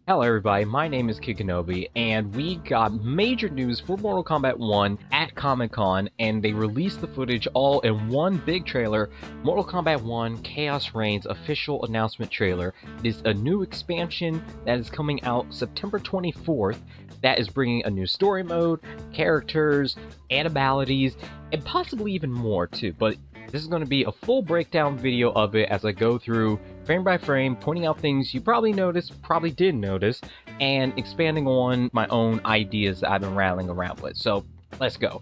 Hello everybody, my name is Kikinobi, and we got major news for Mortal Kombat 1 at Comic-Con, and they released the footage all in one big trailer. Mortal Kombat 1 Chaos Reigns official announcement trailer. It is a new expansion that is coming out September 24th that is bringing a new story mode, characters, animalities, and possibly even more too, but this is going to be a full breakdown video of it as I go through frame by frame, pointing out things you probably noticed, probably didn't notice, and expanding on my own ideas that I've been rattling around with. So, let's go.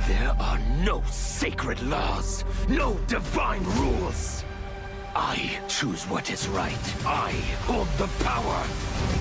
There are no sacred laws, no divine rules. I choose what is right. I hold the power.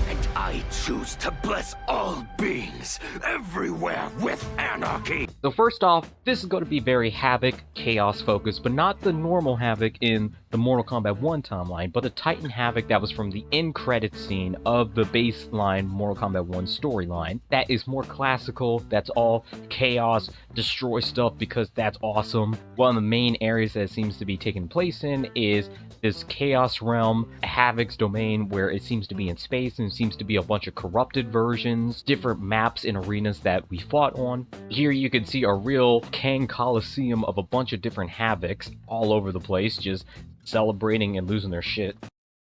And I choose to bless all beings everywhere with anarchy. So first off, this is going to be very Havoc, Chaos focused, but not the normal Havoc in the Mortal Kombat 1 timeline, but the Titan Havik that was from the end credits scene of the baseline Mortal Kombat 1 storyline. That is more classical, that's all chaos, destroy stuff because that's awesome. One of the main areas that it seems to be taking place in is this chaos realm, Havoc's domain, where it seems to be in space and it seems to be a bunch of corrupted versions, different maps and arenas that we fought on. Here you can see a real Kang Coliseum of a bunch of different Havocs all over the place, just celebrating and losing their shit.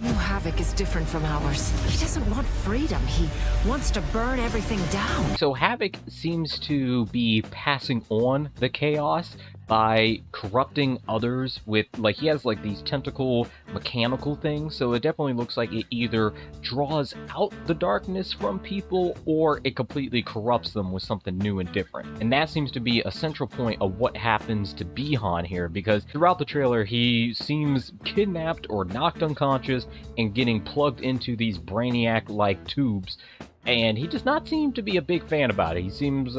New Havoc is different from ours. He doesn't want freedom. He wants to burn everything down. So Havoc seems to be passing on the chaos by corrupting others with, like, he has like these tentacle mechanical things, so it definitely looks like it either draws out the darkness from people or it completely corrupts them with something new and different. And that seems to be a central point of what happens to Bihan here, because throughout the trailer he seems kidnapped or knocked unconscious and getting plugged into these brainiac-like tubes, and he does not seem to be a big fan about it. He seems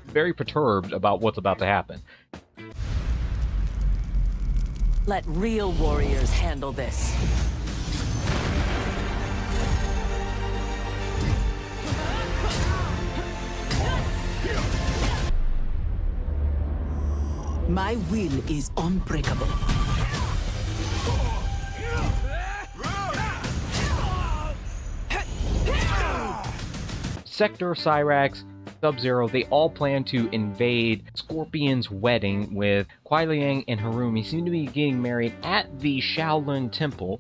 very perturbed about what's about to happen. Let real warriors handle this. My will is unbreakable. Sektor, Cyrax, Sub-Zero, they all plan to invade Scorpion's wedding, with Kuai Liang and Harumi seem to be getting married at the Shaolin Temple,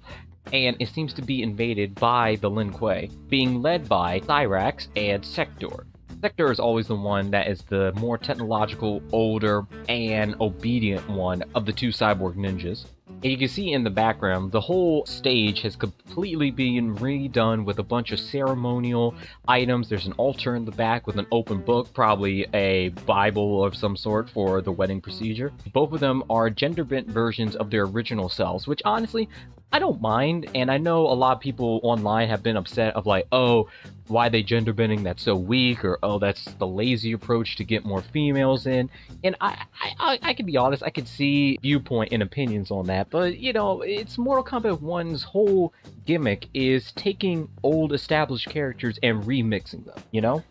and it seems to be invaded by the Lin Kuei, being led by Cyrax and Sektor. Sektor is always the one that is the more technological, older, and obedient one of the two cyborg ninjas. And you can see in the background, the whole stage has completely been redone with a bunch of ceremonial items. There's an altar in the back with an open book, probably a Bible of some sort for the wedding procedure. Both of them are gender-bent versions of their original selves, which honestly, I don't mind, and I know a lot of people online have been upset of like, oh, why are they gender bending, that's so weak, or oh, that's the lazy approach to get more females in. And I can be honest, I could see viewpoint and opinions on that, but you know, it's Mortal Kombat 1's whole gimmick is taking old established characters and remixing them, you know?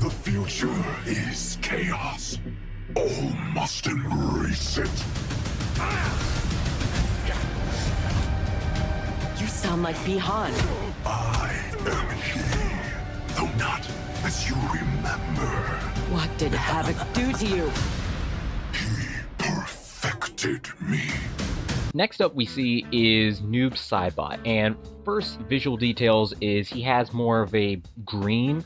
The future is chaos. All must embrace it. You sound like Bihan. I am he, though not as you remember. What did Havoc do to you? He perfected me. Next up we see is Noob Saibot, and first visual details is he has more of a green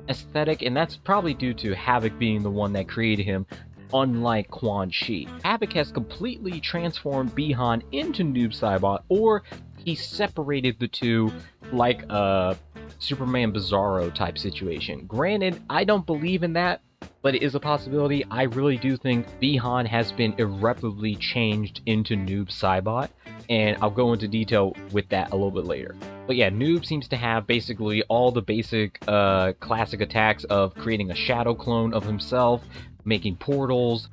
aesthetic, and that's probably due to Havoc being the one that created him, unlike Quan Chi. Havoc has completely transformed Bihan into Noob Saibot, or he separated the two like a Superman Bizarro type situation. Granted, I don't believe in that, but it is a possibility. I really do think Bihan has been irreparably changed into Noob Saibot, and I'll go into detail with that a little bit later. But yeah, Noob seems to have basically all the basic classic attacks of creating a shadow clone of himself, making portals.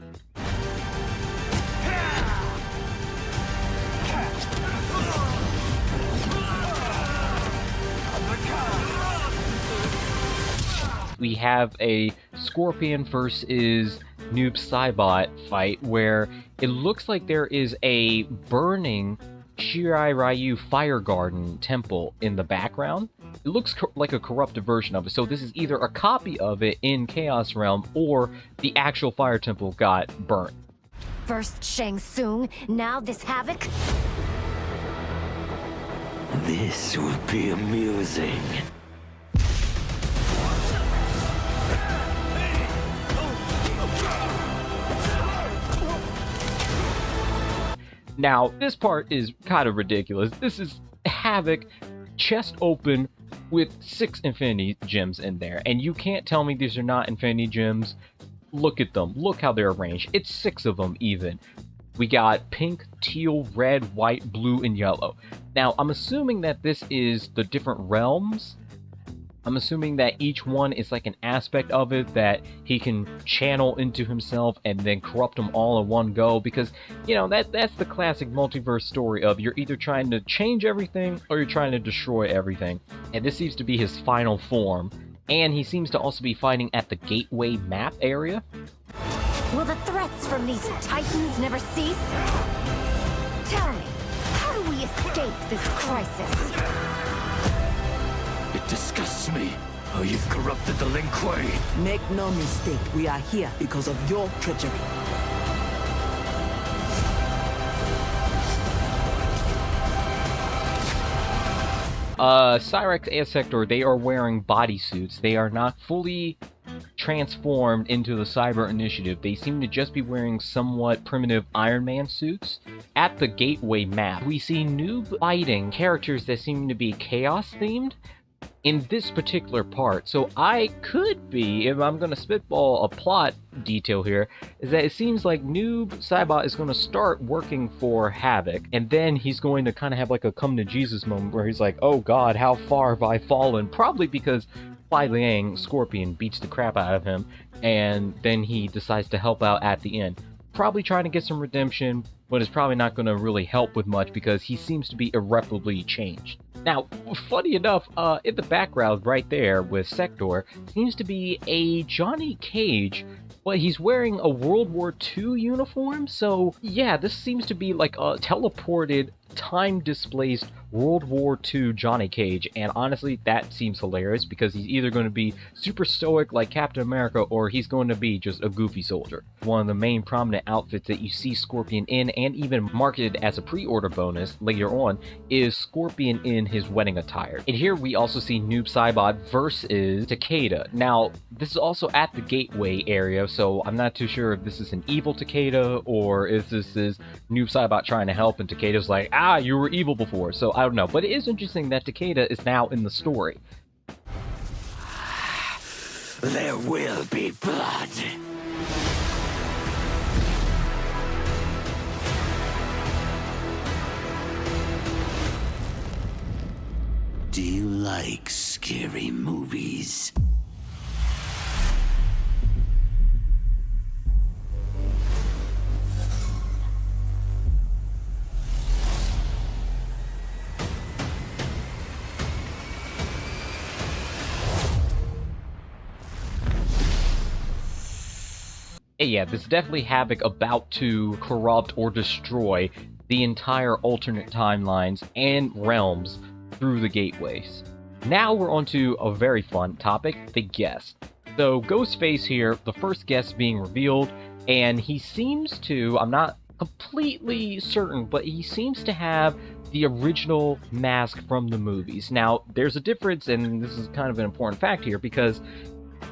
We have a Scorpion versus Noob Saibot fight where it looks like there is a burning Shirai Ryu Fire Garden temple in the background. It looks like a corrupted version of it, so this is either a copy of it in Chaos Realm or the actual fire temple got burnt. First Shang Tsung, now this Havoc? This will be amusing. Now, this part is kind of ridiculous. This is Havoc, chest open, with 6 Infinity Gems in there. And you can't tell me these are not Infinity Gems. Look at them. Look how they're arranged. It's 6 of them, even. We got pink, teal, red, white, blue, and yellow. Now, I'm assuming that this is the different realms. I'm assuming that each one is like an aspect of it that he can channel into himself and then corrupt them all in one go, because, you know, that's the classic multiverse story of you're either trying to change everything or you're trying to destroy everything. And this seems to be his final form. And he seems to also be fighting at the Gateway map area. Will the threats from these Titans never cease? Tell me, how do we escape this crisis? It disgusts me how you've corrupted the Lin Kuei. Make no mistake, we are here because of your treachery. Cyrax and Sektor, they are wearing bodysuits. They are not fully transformed into the Cyber Initiative. They seem to just be wearing somewhat primitive Iron Man suits. At the Gateway map, we see Noob fighting characters that seem to be Chaos themed in this particular part. So I could be, if I'm going to spitball a plot detail here, is that it seems like Noob Saibot is going to start working for Havoc, and then he's going to kind of have like a come to Jesus moment where he's like, oh god, how far have I fallen? Probably because Kuai Liang, Scorpion, beats the crap out of him, and then he decides to help out at the end. Probably trying to get some redemption, but it's probably not going to really help with much because he seems to be irreparably changed. Now, funny enough, in the background right there with Sektor seems to be a Johnny Cage, but he's wearing a World War II uniform, so yeah, this seems to be like a teleported, time-displaced World War II Johnny Cage, and honestly, that seems hilarious because he's either going to be super stoic like Captain America, or he's going to be just a goofy soldier. One of the main prominent outfits that you see Scorpion in, and even marketed as a pre-order bonus later on, is Scorpion in his wedding attire. And here we also see Noob Saibot versus Takeda. Now, this is also at the Gateway area, so I'm not too sure if this is an evil Takeda, or if this is Noob Saibot trying to help, and Takeda's like, ah, you were evil before, so I don't know. But it is interesting that Takeda is now in the story. There will be blood. Do you like scary movies? Yeah, this is definitely Havoc about to corrupt or destroy the entire alternate timelines and realms through the gateways. Now we're on to a very fun topic, the guest. So Ghostface here, the first guest being revealed, and he seems to, I'm not completely certain, but he seems to have the original mask from the movies. Now, there's a difference, and this is kind of an important fact here, because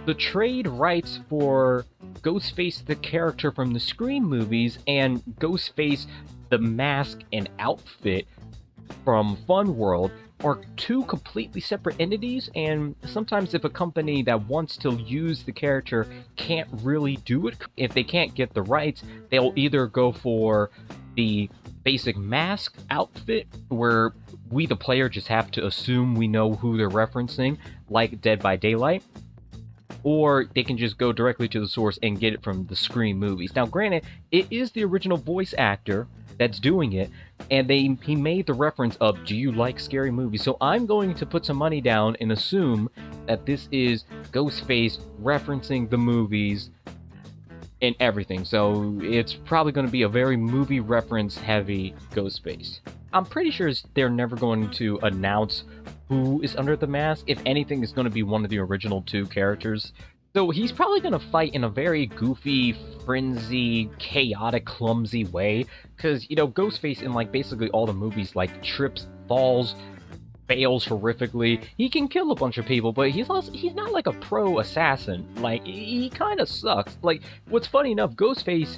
the trade rights for Ghostface the character from the Scream movies and Ghostface the mask and outfit from Fun World are two completely separate entities, and sometimes if a company that wants to use the character can't really do it, if they can't get the rights, they'll either go for the basic mask outfit where we the player just have to assume we know who they're referencing, like Dead by Daylight, or they can just go directly to the source and get it from the Scream movies. Now granted, it is the original voice actor that's doing it, and he made the reference of, do you like scary movies? So I'm going to put some money down and assume that this is Ghostface referencing the movies and everything. So it's probably going to be a very movie reference heavy Ghostface. I'm pretty sure they're never going to announce who is under the mask. If anything, it's going to be one of the original two characters. So he's probably going to fight in a very goofy, frenzy, chaotic, clumsy way. Because, you know, Ghostface in, like, basically all the movies, like, trips, falls, fails horrifically. He can kill a bunch of people, but he's not like a pro assassin. Like, he kind of sucks. Like, what's funny enough, Ghostface,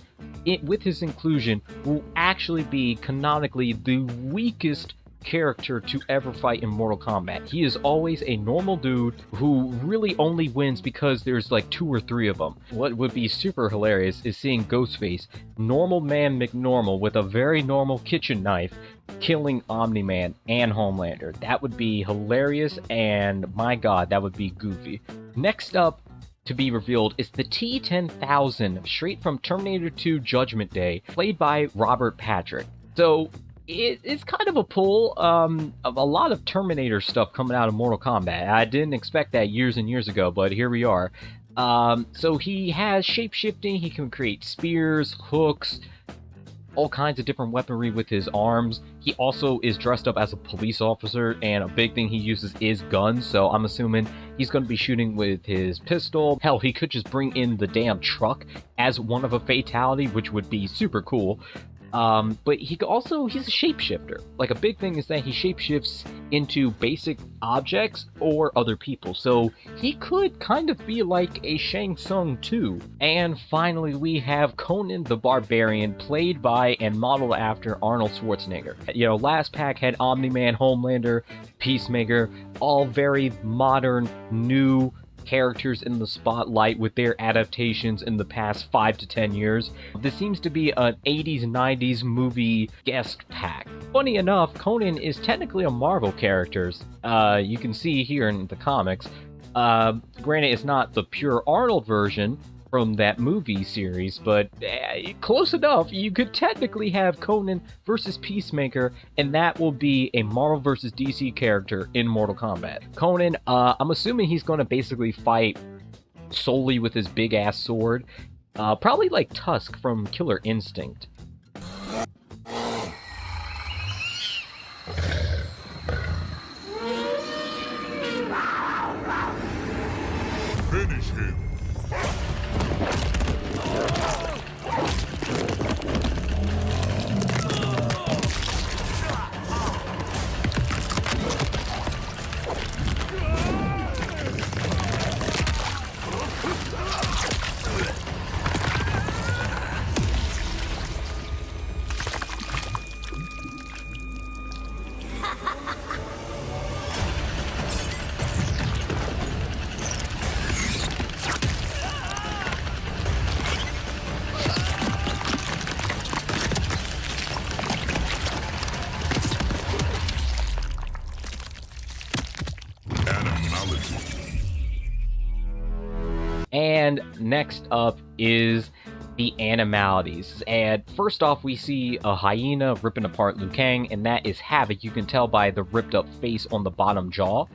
with his inclusion, will actually be canonically the weakest character to ever fight in Mortal Kombat. He is always a normal dude who really only wins because there's like 2 or 3 of them. What would be super hilarious is seeing Ghostface, normal man McNormal, with a very normal kitchen knife, killing Omni-Man and Homelander. That would be hilarious, and my god, that would be goofy. Next up to be revealed is the T-1000, straight from Terminator 2 Judgment Day, played by Robert Patrick. So it's kind of a pull of a lot of Terminator stuff coming out of Mortal Kombat. I didn't expect that years and years ago, but here we are. So he has shape-shifting, he can create spears, hooks, all kinds of different weaponry with his arms. He also is dressed up as a police officer, and a big thing he uses is guns, so I'm assuming he's going to be shooting with his pistol. Hell, he could just bring in the damn truck as one of a fatality, which would be super cool. But he's a shapeshifter. Like, a big thing is that he shapeshifts into basic objects or other people, so he could kind of be like a Shang Tsung too. And finally, we have Conan the Barbarian, played by and modeled after Arnold Schwarzenegger. You know, last pack had Omni-Man, Homelander, Peacemaker, all very modern, new characters in the spotlight with their adaptations in the past 5 to 10 years. This seems to be an 80s, 90s movie guest pack. Funny enough, Conan is technically a Marvel character. You can see here in the comics. Granted, it's not the pure Arnold version from that movie series, but close enough. You could technically have Conan versus Peacemaker, and that will be a Marvel versus DC character in Mortal Kombat. Conan, I'm assuming he's going to basically fight solely with his big-ass sword, probably like Tusk from Killer Instinct. Finish him. And next up is the Animalities. And first off, we see a hyena ripping apart Liu Kang, and that is Havoc. You can tell by the ripped up face on the bottom jaw.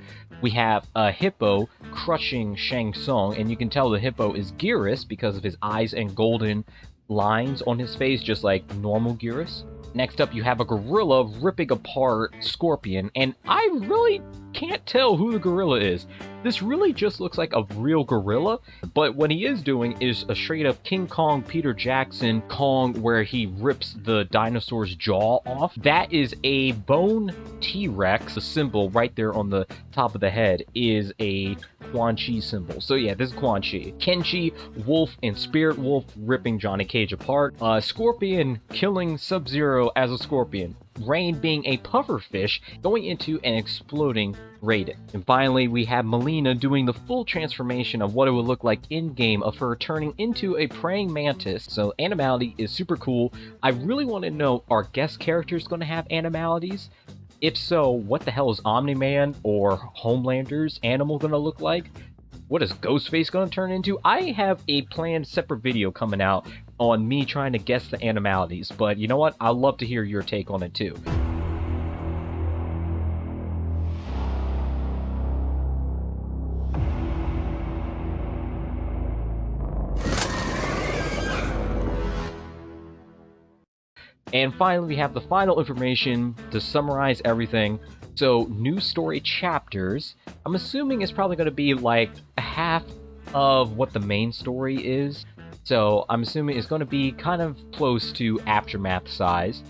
We have a hippo crushing Shang Tsung, and you can tell the hippo is Gearus because of his eyes and golden lines on his face, just like normal Gearus. Next up, you have a gorilla ripping apart Scorpion, and I really can't tell who the gorilla is. This really just looks like a real gorilla, but what he is doing is a straight up King Kong, Peter Jackson Kong, where he rips the dinosaur's jaw off. That is a bone T-Rex. The symbol right there on the top of the head is a Quan Chi symbol. So yeah, this is Quan Chi. Kenshi, Wolf, and Spirit Wolf ripping Johnny Cage apart. Scorpion killing Sub-Zero as a scorpion. Rain being a pufferfish going into and exploding Raiden. And finally, we have Melina doing the full transformation of what it would look like in-game of her turning into a praying mantis. So Animality is super cool. I really want to know, are guest characters going to have animalities? If so, what the hell is Omni-Man or Homelander's animal going to look like? What is Ghostface going to turn into? I have a planned separate video coming out on me trying to guess the Animalities, but you know what? I'd love to hear your take on it too. And finally, we have the final information to summarize everything. So, new story chapters. I'm assuming it's probably going to be like a half of what the main story is. So, I'm assuming it's going to be kind of close to Aftermath size.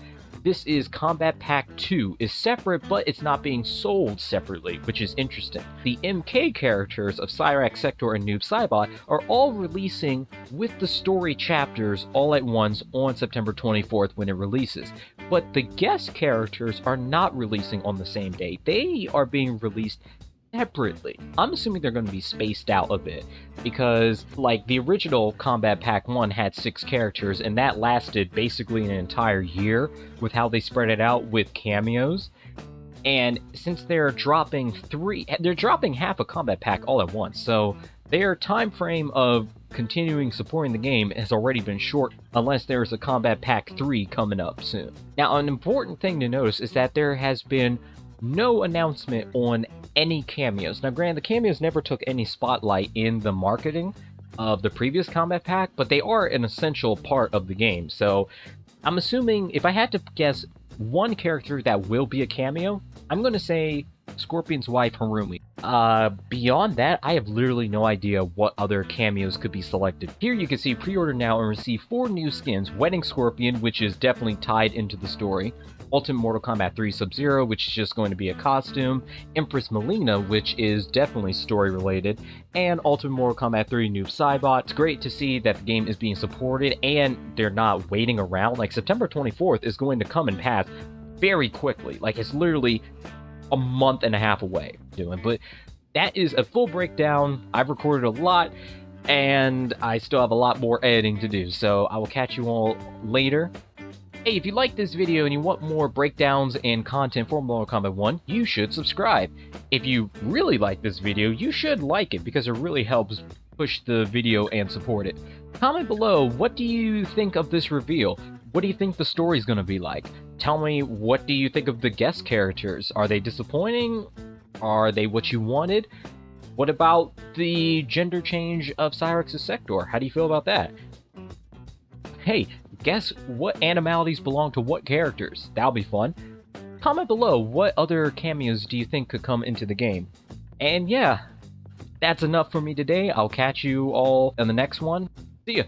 This is Kombat Pack 2. It's separate, but it's not being sold separately, which is interesting. The MK characters of Cyrax, Sektor, and Noob Saibot are all releasing with the story chapters all at once on September 24th when it releases. But the guest characters are not releasing on the same day. They are being released separately. I'm assuming they're going to be spaced out a bit, because like the original Kombat Pack 1 had 6 characters, and that lasted basically an entire year with how they spread it out with cameos. And since they're dropping half a Kombat Pack all at once, so their time frame of continuing supporting the game has already been short unless there's a Kombat Pack 3 coming up soon. Now, an important thing to notice is that there has been no announcement on any cameos. Now, granted, the cameos never took any spotlight in the marketing of the previous Kombat Pack, but they are an essential part of the game. So, I'm assuming, if I had to guess one character that will be a cameo, I'm going to say Scorpion's wife, Harumi. Beyond that, I have literally no idea what other cameos could be selected. Here you can see pre-order now and receive 4 new skins. Wedding Scorpion, which is definitely tied into the story. Ultimate Mortal Kombat 3 Sub-Zero, which is just going to be a costume. Empress Melina, which is definitely story related. And Ultimate Mortal Kombat 3 Noob Saibot. It's great to see that the game is being supported and they're not waiting around. Like, September 24th is going to come and pass very quickly. Like, it's literally a month and a half away doing. But that is a full breakdown. I've recorded a lot, and I still have a lot more editing to do. So I will catch you all later. Hey, if you like this video and you want more breakdowns and content for Mortal Kombat 1, you should subscribe. If you really like this video, you should like it because it really helps push the video and support it. Comment below, what do you think of this reveal? What do you think the story's gonna be like? Tell me, what do you think of the guest characters? Are they disappointing? Are they what you wanted? What about the gender change of Cyrax's Sektor? How do you feel about that? Hey, guess what animalities belong to what characters? That'll be fun. Comment below, what other cameos do you think could come into the game? And yeah, that's enough for me today. I'll catch you all in the next one. See ya!